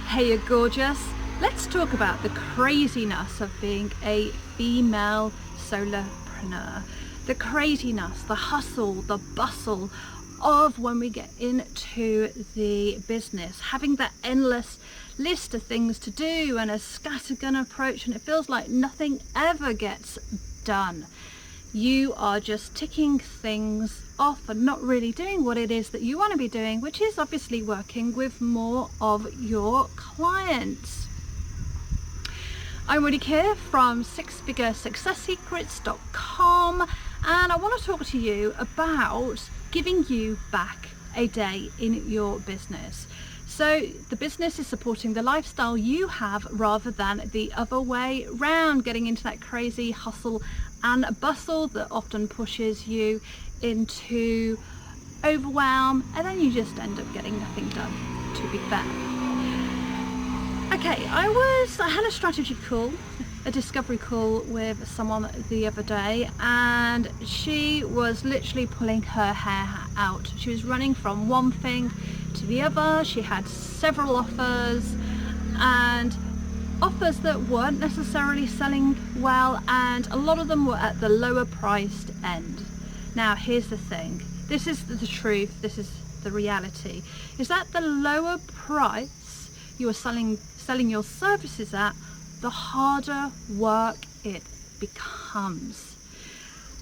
Hey, you're gorgeous. Let's talk about the craziness of being a female solopreneur. The craziness, the hustle, the bustle of when we get into the business, having that endless list of things to do and a scattergun approach, and it feels like nothing ever gets done. You are just ticking things off and not really doing what it is that you want to be doing, which is obviously working with more of your clients. I'm Wendy Kier from sixfiguresuccesssecrets.com, and I want to talk to you about giving you back a day in your business. So the business is supporting the lifestyle you have rather than the other way round, getting into that crazy hustle and bustle that often pushes you into overwhelm, and then you just end up getting nothing done, to be fair. Okay, I had a strategy call, a discovery call with someone the other day, and she was literally pulling her hair out. She was running from one thing to the other. She had several offers, and offers that weren't necessarily selling well, and a lot of them were at the lower priced end. Now here's the thing, this is the truth, this is the reality, is that the lower price you are selling your services at, the harder work it becomes.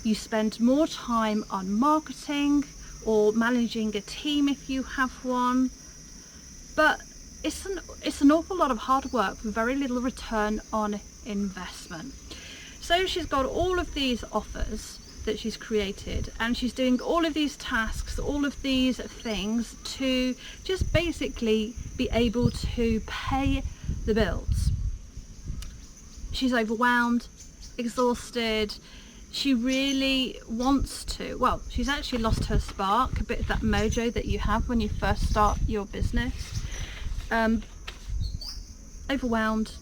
You spend more time on marketing or managing a team if you have one, but it's an awful lot of hard work with very little return on investment. So she's got all of these offers that she's created, and she's doing all of these tasks, all of these things to just basically be able to pay the bills. She's overwhelmed, exhausted. She really wants to, well, she's actually lost her spark, a bit of that mojo that you have when you first start your business. Overwhelmed,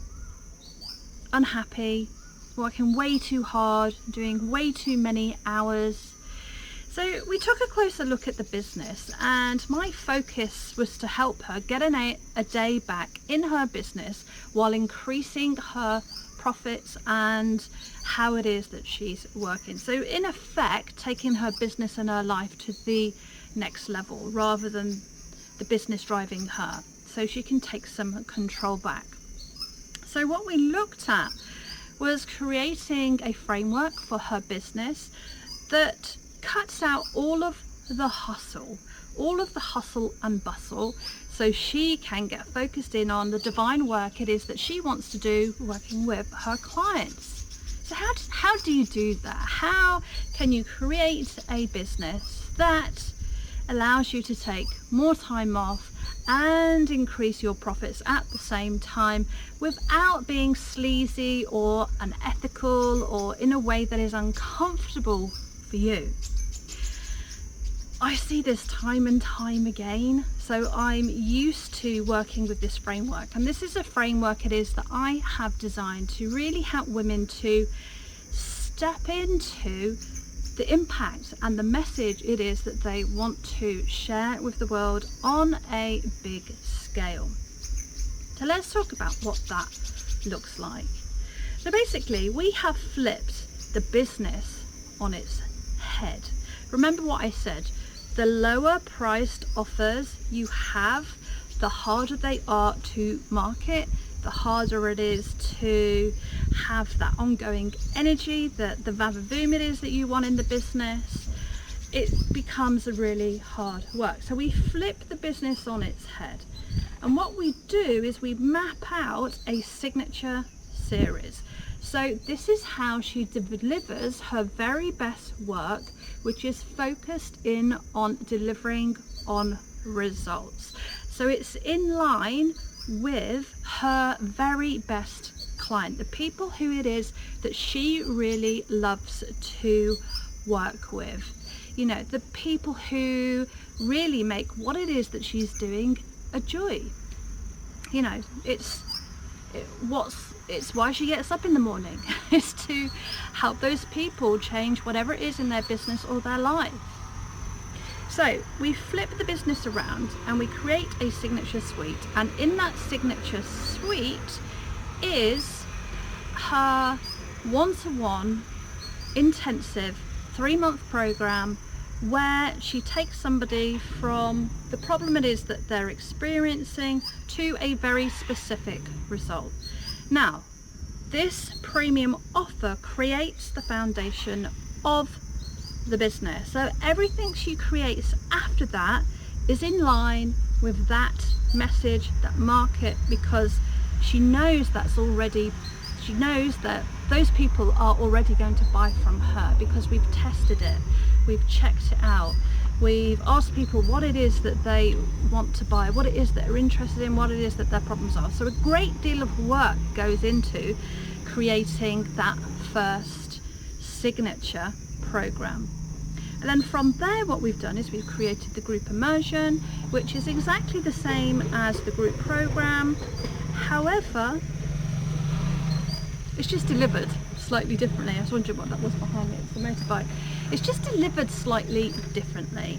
unhappy, working way too hard, doing way too many hours. So we took a closer look at the business, and my focus was to help her get a day back in her business while increasing her profits and how it is that she's working. So in effect, taking her business and her life to the next level rather than the business driving her, so she can take some control back. So what we looked at was creating a framework for her business that cuts out all of the hustle and bustle, so she can get focused in on the divine work it is that she wants to do working with her clients. So how do you do that? How can you create a business that allows you to take more time off and increase your profits at the same time without being sleazy or unethical or in a way that is uncomfortable for you? I see this time and time again, so I'm used to working with this framework, and this is a framework it is that I have designed to really help women to step into the impact and the message it is that they want to share with the world on a big scale. So let's talk about what that looks like. So basically, we have flipped the business on its head. Remember what I said, the lower priced offers you have, the harder they are to market, the harder it is to have that ongoing energy, the vavavoom it is that you want in the business. It becomes a really hard work. So we flip the business on its head, and what we do is we map out a signature series. So this is how she delivers her very best work, which is focused in on delivering on results. So it's in line with her very best client, the people who it is that she really loves to work with. You know, the people who really make what it is that she's doing a joy. You know, it's why she gets up in the morning, is to help those people change whatever it is in their business or their life. So we flip the business around and we create a signature suite, and in that signature suite is her one-to-one intensive 3-month program where she takes somebody from the problem it is that they're experiencing to a very specific result. Now, this premium offer creates the foundation of the business. So everything she creates after that is in line with that message, that market, because she knows that those people are already going to buy from her because we've tested it, we've checked it out, we've asked people what it is that they want to buy, what it is that they're interested in, what it is that their problems are. So a great deal of work goes into creating that first signature program. And then from there, what we've done is we've created the group immersion, which is exactly the same as the group program. However, it's just delivered slightly differently. I was wondering what that was behind me. It's a motorbike. It's just delivered slightly differently.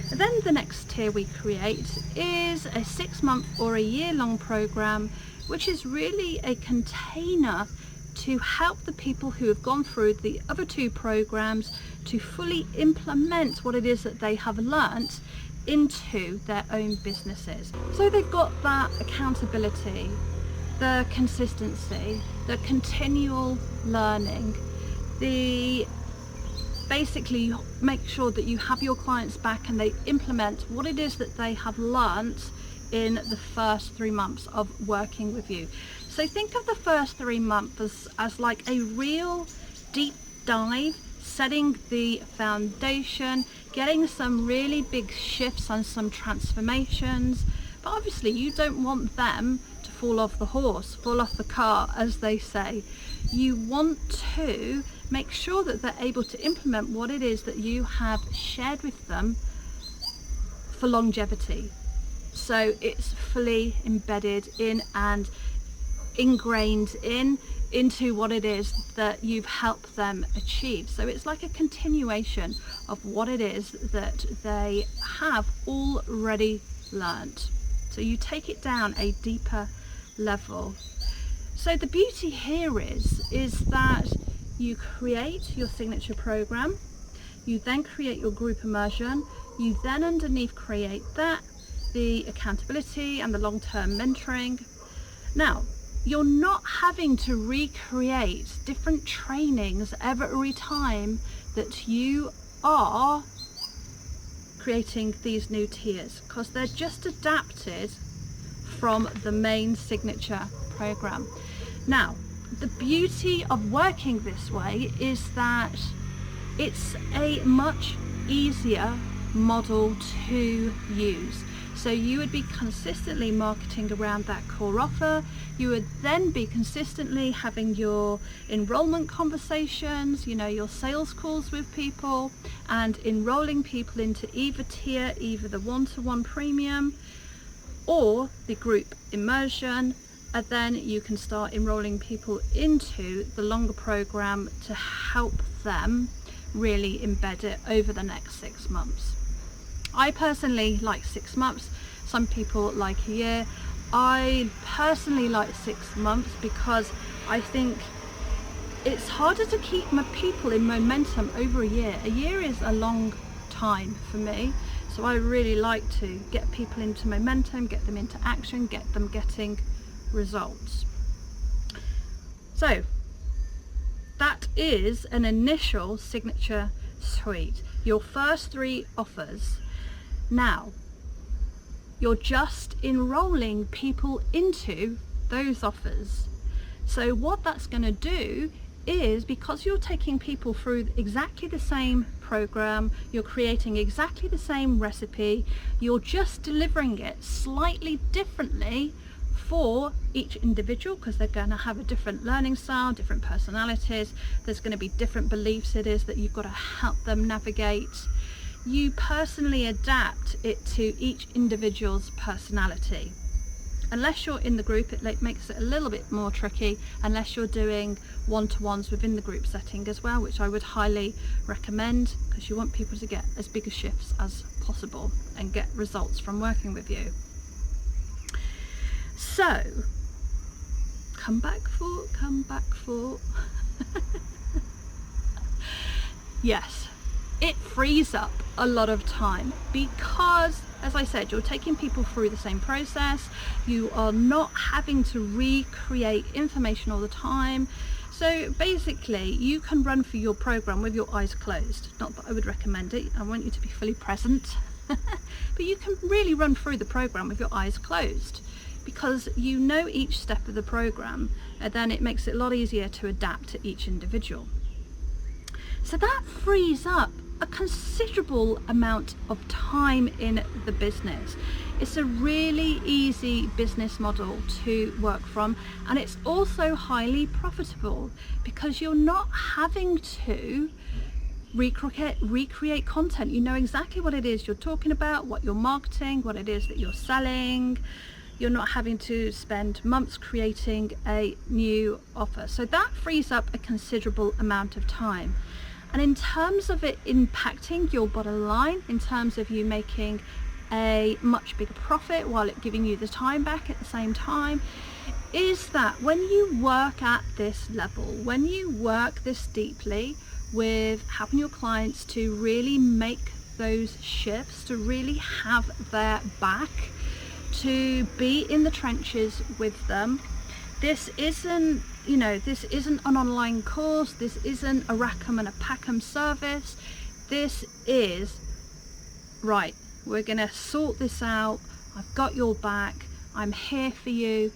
And then the next tier we create is a 6-month or a year-long program, which is really a container to help the people who have gone through the other 2 programs to fully implement what it is that they have learnt into their own businesses. So they've got that accountability, the consistency, the continual learning, the basically make sure that you have your clients back and they implement what it is that they have learnt in the first 3 months of working with you. So think of the first 3 months as like a real deep dive, setting the foundation, getting some really big shifts and some transformations. But obviously you don't want them to fall off the horse, fall off the car, as they say. You want to make sure that they're able to implement what it is that you have shared with them for longevity. So it's fully embedded in and ingrained into what it is that you've helped them achieve. So it's like a continuation of what it is that they have already learned. So you take it down a deeper level. So the beauty here is that you create your signature program, you then create your group immersion, you then underneath create that, the accountability and the long-term mentoring. Now, you're not having to recreate different trainings every time that you are creating these new tiers, because they're just adapted from the main signature program. Now, the beauty of working this way is that it's a much easier model to use. So you would be consistently marketing around that core offer. You would then be consistently having your enrollment conversations, your sales calls with people, and enrolling people into either tier, either the one-to-one premium or the group immersion. And then you can start enrolling people into the longer program to help them really embed it over the next 6 months. I personally like 6 months. Some people like a year. I personally like 6 months because I think it's harder to keep my people in momentum over a year. A year is a long time for me. So I really like to get people into momentum, get them into action, get them getting results. So that is an initial signature suite, your first 3 offers. Now you're just enrolling people into those offers. So what that's going to do is, because you're taking people through exactly the same program, you're creating exactly the same recipe, you're just delivering it slightly differently for each individual, because they're going to have a different learning style, different personalities, there's going to be different beliefs it is that you've got to help them navigate. You personally adapt it to each individual's personality. unless you're in the group, it makes it a little bit more tricky, unless you're doing one-to-ones within the group setting as well, which I would highly recommend, because you want people to get as big a shifts as possible and get results from working with you. So come back for yes, it frees up a lot of time, because as I said, you're taking people through the same process. You are not having to recreate information all the time. So basically you can run through your program with your eyes closed. Not that I would recommend it, I want you to be fully present but you can really run through the program with your eyes closed, because you know each step of the program, and then it makes it a lot easier to adapt to each individual. So that frees up a considerable amount of time in the business. It's a really easy business model to work from, and it's also highly profitable, because you're not having to recreate content. You know exactly what it is you're talking about, what you're marketing, what it is that you're selling. You're not having to spend months creating a new offer. So that frees up a considerable amount of time. And in terms of it impacting your bottom line, in terms of you making a much bigger profit while it giving you the time back at the same time, is that when you work at this level, when you work this deeply with helping your clients to really make those shifts, to really have their back, to be in the trenches with them. This isn't, this isn't an online course, this isn't a Rackham and a Packham service. This is, right, we're gonna sort this out, I've got your back, I'm here for you.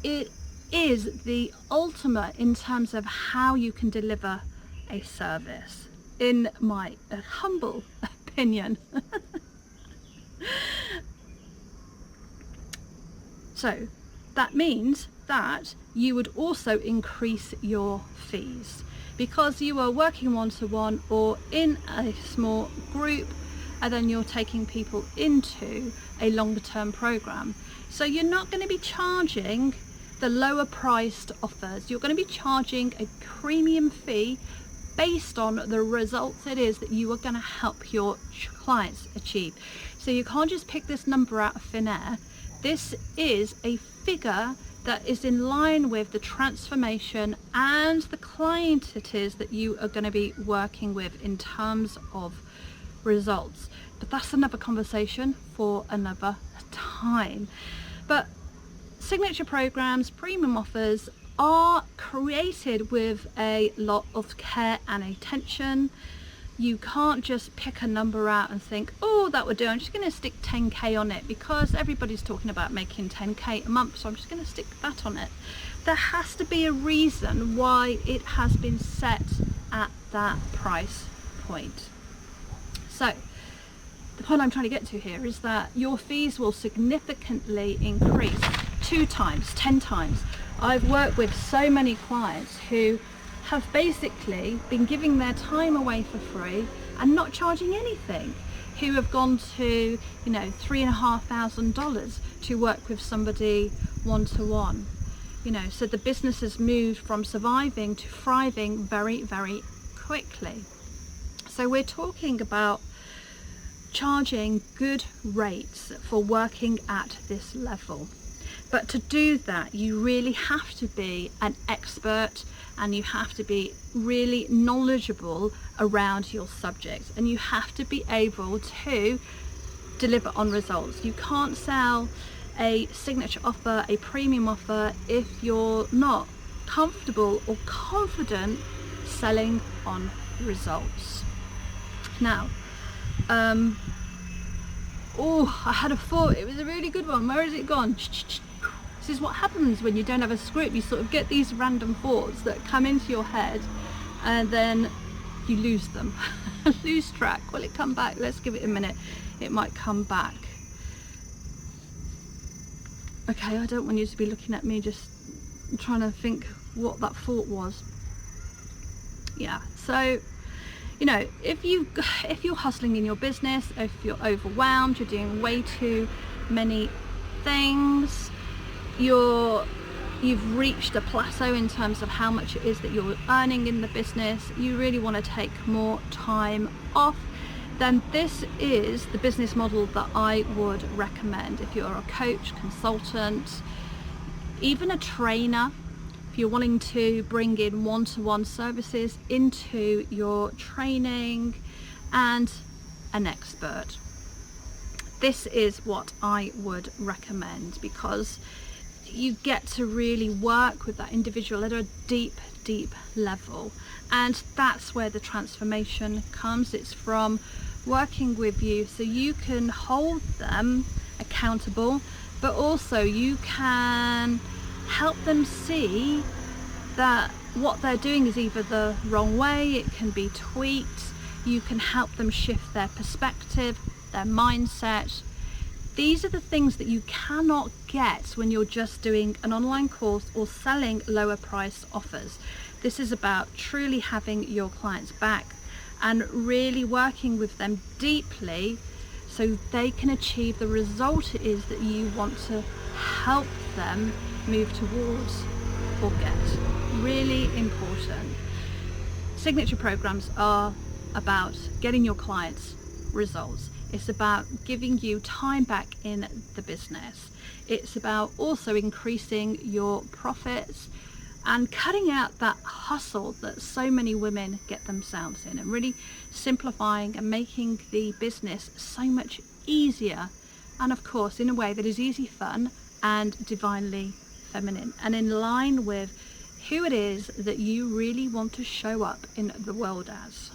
It is the ultimate in terms of how you can deliver a service, in my humble opinion. So that means that you would also increase your fees, because you are working one-to-one or in a small group, and then you're taking people into a longer term program. So you're not going to be charging the lower priced offers. You're going to be charging a premium fee based on the results it is that you are going to help your clients achieve. So you can't just pick this number out of thin air. This is a figure that is in line with the transformation and the client it is that you are going to be working with in terms of results. But that's another conversation for another time. But signature programs, premium offers are created with a lot of care and attention. You can't just pick a number out and think, oh, that would do, I'm just going to stick 10k on it because everybody's talking about making 10k a month, so I'm just going to stick that on it. There has to be a reason why it has been set at that price point. So the point I'm trying to get to here is that your fees will significantly increase 2 times, 10 times. I've worked with so many clients who have basically been giving their time away for free and not charging anything, who have gone to, $3,500 to work with somebody one-to-one. So the business has moved from surviving to thriving very, very quickly. So we're talking about charging good rates for working at this level. But to do that, you really have to be an expert, and you have to be really knowledgeable around your subject, and you have to be able to deliver on results. You can't sell a signature offer, a premium offer, if you're not comfortable or confident selling on results. Now, I had a thought, it was a really good one. Where has it gone? This is what happens when you don't have a script. You sort of get these random thoughts that come into your head, and then you lose them. Lose track. Will it come back? Let's give it a minute. It might come back. Okay, I don't want you to be looking at me just trying to think what that thought was. Yeah, so if you're hustling in your business, if you're overwhelmed, you're doing way too many things, you've reached a plateau in terms of how much it is that you're earning in the business, you really want to take more time off, then this is the business model that I would recommend. If you're a coach, consultant, even a trainer, if you're wanting to bring in one-to-one services into your training, and an expert, this is what I would recommend, because you get to really work with that individual at a deep level, and that's where the transformation comes. It's from working with you so you can hold them accountable, but also you can help them see that what they're doing is either the wrong way, it can be tweaked. You can help them shift their perspective, their mindset. These are the things that you cannot get when you're just doing an online course or selling lower price offers. This is about truly having your clients back and really working with them deeply so they can achieve the result it is that you want to help them move towards or get. Really important. Signature programs are about getting your clients results. It's about giving you time back in the business. It's about also increasing your profits and cutting out that hustle that so many women get themselves in, and really simplifying and making the business so much easier, and of course in a way that is easy, fun and divinely feminine, and in line with who it is that you really want to show up in the world as.